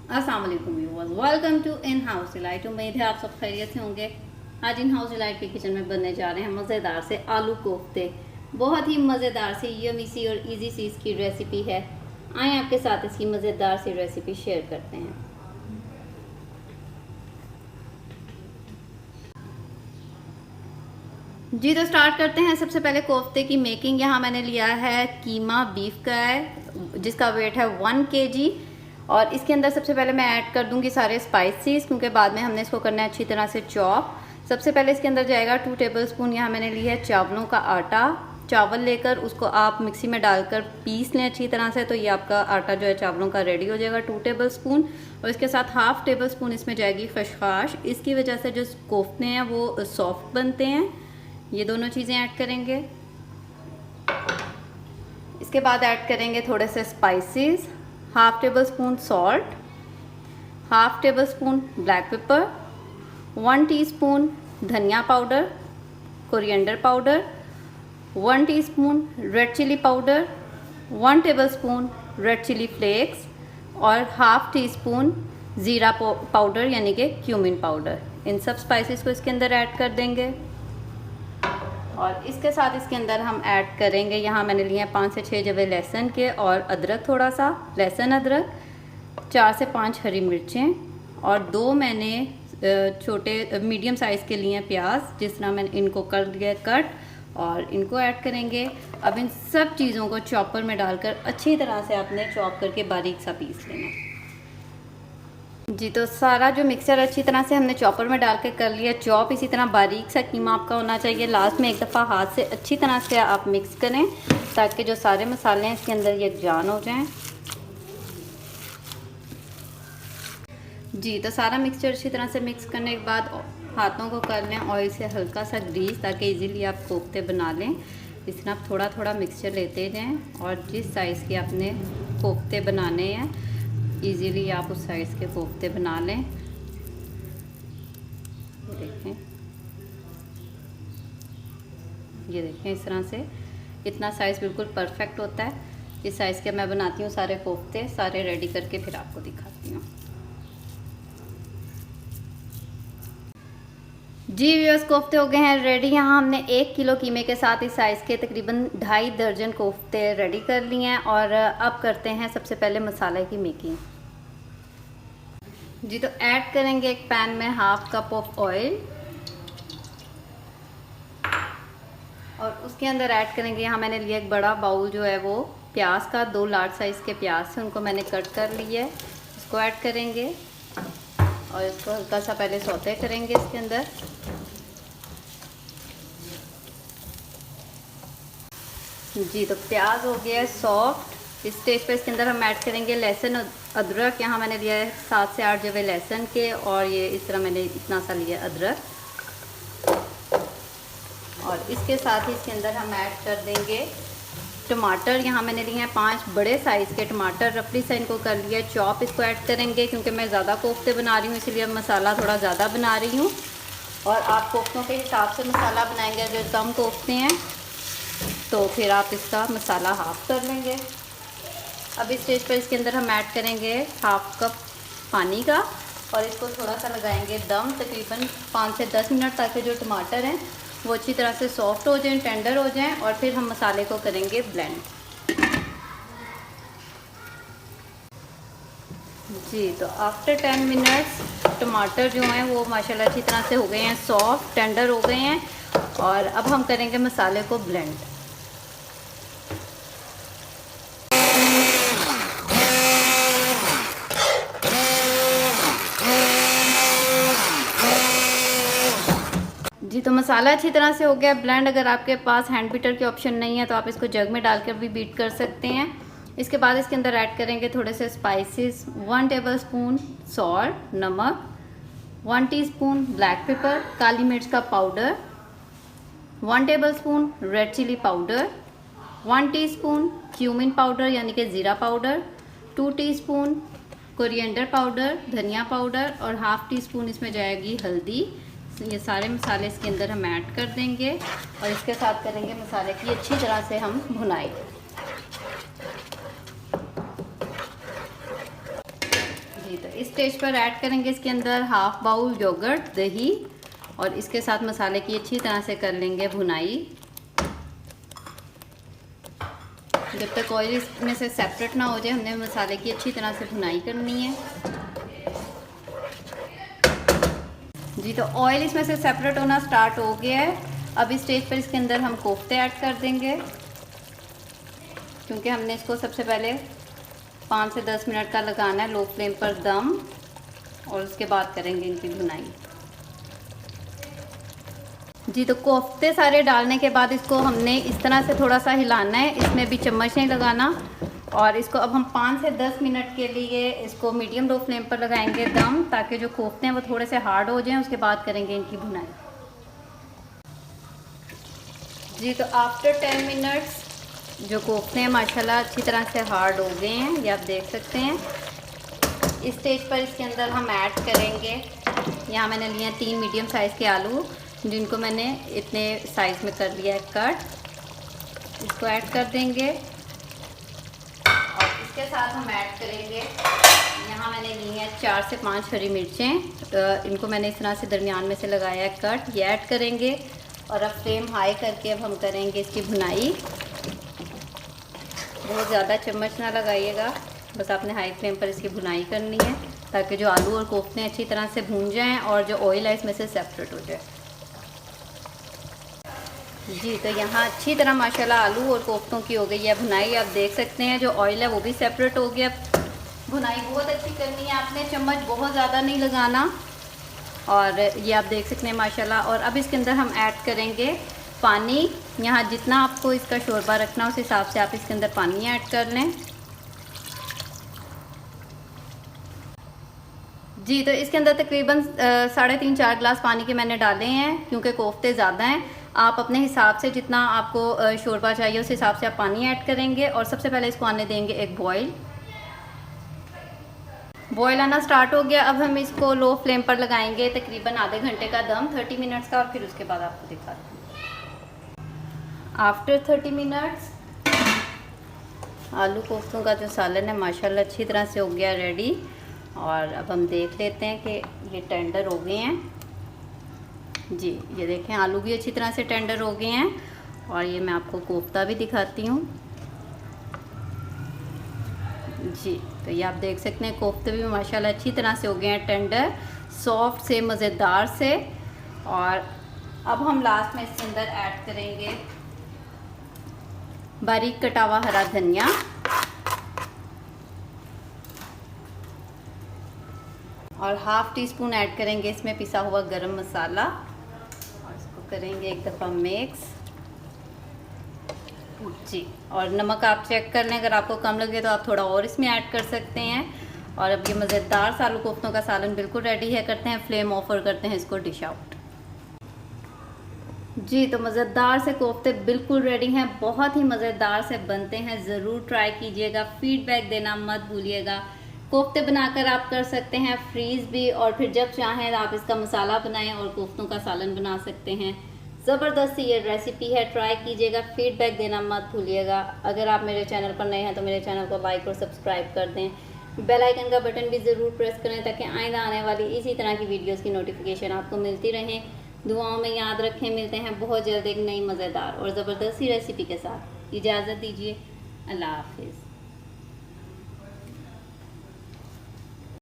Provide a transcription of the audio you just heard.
अस्सलाम वालेकुम viewers, welcome to in house delight. उम्मीद है आप सब खैरियत से होंगे। आज इन हाउस डिलाइट के किचन में बनने जा रहे हैं मज़ेदार से आलू कोफ्ते। बहुत ही मज़ेदार सी यमी सी और इजी सी इसकी रेसिपी है। आए आपके साथ इसकी मज़ेदार सी रेसिपी शेयर करते हैं। जी तो स्टार्ट करते हैं। सबसे पहले कोफ्ते की मेकिंग। यहाँ मैंने लिया है कीमा बीफ का है, जिसका वेट है 1 kg। और इसके अंदर सबसे पहले मैं ऐड कर दूंगी सारे स्पाइसेस, क्योंकि बाद में हमने इसको करना है अच्छी तरह से चॉप। सबसे पहले इसके अंदर जाएगा 2 टेबलस्पून। यहाँ मैंने लिया है चावलों का आटा। चावल लेकर उसको आप मिक्सी में डालकर पीस लें अच्छी तरह से, तो ये आपका आटा जो है चावलों का रेडी हो जाएगा 2 टेबलस्पून। और इसके साथ 1/2 टेबलस्पून इसमें जाएगी खसखस। इसकी वजह से जो कोफ्ते हैं वो सॉफ्ट बनते हैं। ये दोनों चीज़ें ऐड करेंगे। इसके बाद ऐड करेंगे थोड़े से spices. 1/2 tablespoon salt, 1/2 tablespoon black pepper, 1 teaspoon धनिया powder, coriander powder, 1 teaspoon red chilli powder, 1 tablespoon red chilli flakes और 1/2 टीस्पून ज़ीरा पाउडर यानी कि क्यूमिन पाउडर। इन सब स्पाइसेस को इसके अंदर ऐड कर देंगे। और इसके साथ इसके अंदर हम ऐड करेंगे, यहाँ मैंने लिए हैं 5 से 6 जवे लहसुन के और अदरक थोड़ा सा, लहसुन अदरक, 4 से 5 हरी मिर्चें और 2 मैंने छोटे मीडियम साइज़ के लिए प्याज, जिस तरह मैंने इनको कर दिया कट, और इनको ऐड करेंगे। अब इन सब चीज़ों को चॉपर में डालकर अच्छी तरह से आपने चॉप करके बारीक सा पीस लेना है। जी तो सारा जो मिक्सचर अच्छी तरह से हमने चॉपर में डाल के कर लिया चॉप। इसी तरह बारीक सा कीमा आपका होना चाहिए। लास्ट में एक दफ़ा हाथ से अच्छी तरह से आप मिक्स करें, ताकि जो सारे मसाले हैं इसके अंदर यकजान हो जाएं। जी तो सारा मिक्सचर अच्छी तरह से मिक्स करने के बाद हाथों को कर लें ऑयल से हल्का सा ग्रीस, ताकि इजीली आप कोफ्ते बना लें। इस तरह आप थोड़ा थोड़ा मिक्सचर लेते जाएँ और जिस साइज़ के आपने कोफ्ते बनाने हैं इजीली आप उस साइज़ के कोफ्ते बना लें। ये देखें इस तरह से इतना साइज़ बिल्कुल परफेक्ट होता है। इस साइज़ के मैं बनाती हूँ सारे कोफ्ते, सारे रेडी करके फिर आपको दिखाती हूँ। जी व्यूअर्स, कोफ्ते हो गए हैं रेडी। यहाँ हमने 1 किलो कीमे के साथ इस साइज़ के तकरीबन 2.5 दर्जन कोफ्ते रेडी कर लिए हैं। और अब करते हैं सबसे पहले मसाले की मेकिंग। जी तो ऐड करेंगे एक पैन में 1/2 कप ऑफ ऑयल और उसके अंदर ऐड करेंगे, यहाँ मैंने लिया एक बड़ा बाउल जो है वो प्याज का, 2 लार्ज साइज़ के प्याज से उनको मैंने कट कर लिया है। इसको ऐड करेंगे और इसको हल्का सा पहले सौते करेंगे इसके अंदर। जी तो प्याज हो गया है सॉफ्ट। इस स्टेज पर इसके अंदर हम ऐड करेंगे लहसुन अदरक। यहाँ मैंने लिया है 7 से 8 जवे लहसुन के और ये इस तरह मैंने इतना सा लिया अदरक। और इसके साथ ही इसके अंदर हम ऐड कर देंगे टमाटर। यहाँ मैंने लिए हैं 5 बड़े साइज़ के टमाटर, रफली से इनको कर लिया चॉप। इसको ऐड करेंगे क्योंकि मैं ज़्यादा कोफ्ते बना रही हूँ, इसलिए अब मसाला थोड़ा ज़्यादा बना रही हूँ। और आप कोफ्तों के हिसाब से मसाला बनाएंगे। अगर कम कोफ्ते हैं तो फिर आप इसका मसाला हाफ़ कर लेंगे। अब इस स्टेज पर इसके अंदर हम ऐड करेंगे 1/2 कप पानी का और इसको थोड़ा सा लगाएंगे दम, तकरीबन 5 से 10 मिनट, ताकि जो टमाटर हैं वो अच्छी तरह से सॉफ्ट हो जाएं, टेंडर हो जाएं। और फिर हम मसाले को करेंगे ब्लेंड। जी तो आफ्टर 10 मिनट्स टमाटर जो हैं वो माशाल्लाह अच्छी तरह से हो गए हैं, सॉफ्ट टेंडर हो गए हैं। और अब हम करेंगे मसाले को ब्लेंड। जी तो मसाला अच्छी तरह से हो गया ब्लेंड। अगर आपके पास हैंड बीटर की ऑप्शन नहीं है तो आप इसको जग में डालकर भी बीट कर सकते हैं। इसके बाद इसके अंदर ऐड करेंगे थोड़े से स्पाइसेस, 1 टेबलस्पून सॉल्ट नमक, 1 टीस्पून ब्लैक पेपर काली मिर्च का powder, 1 tablespoon red chilli powder, 1 teaspoon cumin powder यानी कि ज़ीरा पाउडर, 2 टीस्पून कोरिएंडर पाउडर धनिया पाउडर और 1/2 टीस्पून इसमें जाएगी हल्दी। ये सारे मसाले इसके अंदर हम ऐड कर देंगे और इसके साथ करेंगे मसाले की अच्छी तरह से हम भुनाई। जी, तो इस स्टेज पर ऐड करेंगे इसके अंदर हाफ बाउल योगर्ट दही, और इसके साथ मसाले की अच्छी तरह से कर लेंगे भुनाई। जब तक ऑयल इसमें से सेपरेट ना हो जाए, हमने मसाले की अच्छी तरह से भुनाई करनी है। जी, तो ऑयल इसमें से सेपरेट होना स्टार्ट हो गया है। अब इस स्टेज पर इसके अंदर हम कोफ्ते ऐड कर देंगे, क्योंकि हमने इसको सबसे पहले 5 से 10 मिनट का लगाना है लो फ्लेम पर दम, और उसके बाद करेंगे इनकी भुनाई। जी, तो कोफ्ते सारे डालने के बाद इसको हमने इस तरह से थोड़ा सा हिलाना है, इसमें भी चम्मच नहीं लगाना। और इसको अब हम 5 से 10 मिनट के लिए इसको मीडियम लो फ्लेम पर लगाएंगे दम, ताकि जो कोफ्ते हैं वो थोड़े से हार्ड हो जाएं। उसके बाद करेंगे इनकी भुनाई। जी, तो आफ्टर 10 मिनट्स जो कोफ्ते हैं माशाल्लाह अच्छी तरह से हार्ड हो गए हैं, ये आप देख सकते हैं। इस स्टेज पर इसके अंदर हम ऐड करेंगे, यहाँ मैंने लिए 3 मीडियम साइज़ के आलू, जिनको मैंने इतने साइज़ में कर लिया है कट। इसको ऐड कर देंगे, और इसके साथ हम ऐड करेंगे, यहाँ मैंने ली है 4 से 5 हरी मिर्चें, इनको मैंने इस तरह से दरमियान में से लगाया है कट, ये ऐड करेंगे। और अब फ्लेम हाई करके अब हम करेंगे इसकी भुनाई। बहुत ज़्यादा चम्मच ना लगाइएगा, बस आपने हाई फ्लेम पर इसकी भुनाई करनी है, ताकि जो आलू और कोफ्ते अच्छी तरह से भून जाएं और जो ऑयल है इसमें से सेपरेट हो जाए। जी, तो यहाँ अच्छी तरह माशाल्लाह आलू और कोफ्तों की हो गई है भुनाई, आप देख सकते हैं। जो ऑयल है वो भी सेपरेट हो गया। भुनाई बहुत अच्छी करनी है आपने, चम्मच बहुत ज़्यादा नहीं लगाना, और ये आप देख सकते हैं माशाल्लाह। और अब इसके अंदर हम ऐड करेंगे पानी, यहाँ जितना आपको इसका शोरबा रखना उस हिसाब से आप इसके अंदर पानी ऐड कर लें। जी, तो इसके अंदर तकरीबन 3.5-4 गिलास पानी के मैंने डाले हैं, क्योंकि कोफ्ते ज़्यादा हैं। आप अपने हिसाब से जितना आपको शोरबा चाहिए उस हिसाब से आप पानी ऐड करेंगे। और सबसे पहले इसको आने देंगे एक बॉयल आना स्टार्ट हो गया। अब हम इसको लो फ्लेम पर लगाएंगे तकरीबन आधे घंटे का दम, 30 मिनट्स का, और फिर उसके बाद आपको दिखाती हूँ। आफ्टर 30 मिनट्स आलू कोफ्तों का जो सालन है माशाल्लाह अच्छी तरह से हो गया रेडी। और अब हम देख लेते हैं कि ये टेंडर हो गए हैं। जी, ये देखें आलू भी अच्छी तरह से टेंडर हो गए हैं, और ये मैं आपको कोफ्ता भी दिखाती हूँ। जी, तो ये आप देख सकते हैं कोफ्ते भी माशाल्लाह अच्छी तरह से हो गए हैं टेंडर, सॉफ्ट से, मज़ेदार से। और अब हम लास्ट में इसके अंदर ऐड करेंगे बारीक कटा हुआ हरा धनिया, और ½ टीस्पून ऐड करेंगे इसमें पिसा हुआ गरम मसाला, और इसको करेंगे एक दफ़ा मिक्स। जी, और नमक आप चेक कर लें, अगर आपको कम लगे तो आप थोड़ा और इसमें ऐड कर सकते हैं। और अब ये मज़ेदार सा आलू कोफ्तों का सालन बिल्कुल रेडी है। करते हैं फ्लेम ऑफ और करते हैं इसको डिश आउट। जी, तो मज़ेदार से कोफ्ते बिल्कुल रेडी हैं, बहुत ही मज़ेदार से बनते हैं, ज़रूर ट्राई कीजिएगा, फीडबैक देना मत भूलिएगा। कोफ्ते बनाकर आप कर सकते हैं फ्रीज़ भी, और फिर जब चाहें आप इसका मसाला बनाएं और कोफ्तों का सालन बना सकते हैं। ज़बरदस्त ये रेसिपी है, ट्राई कीजिएगा, फीडबैक देना मत भूलिएगा। अगर आप मेरे चैनल पर नए हैं तो मेरे चैनल को लाइक और सब्सक्राइब कर दें, बेल आइकन का बटन भी ज़रूर प्रेस करें, ताकि आइंदा आने वाली इसी तरह की वीडियोस की नोटिफिकेशन आपको मिलती रहें। दुआओं में याद रखें, मिलते हैं बहुत जल्द एक नई मज़ेदार और ज़बरदस्त रेसिपी के साथ। इजाज़त दीजिए, अल्लाह हाफिज़।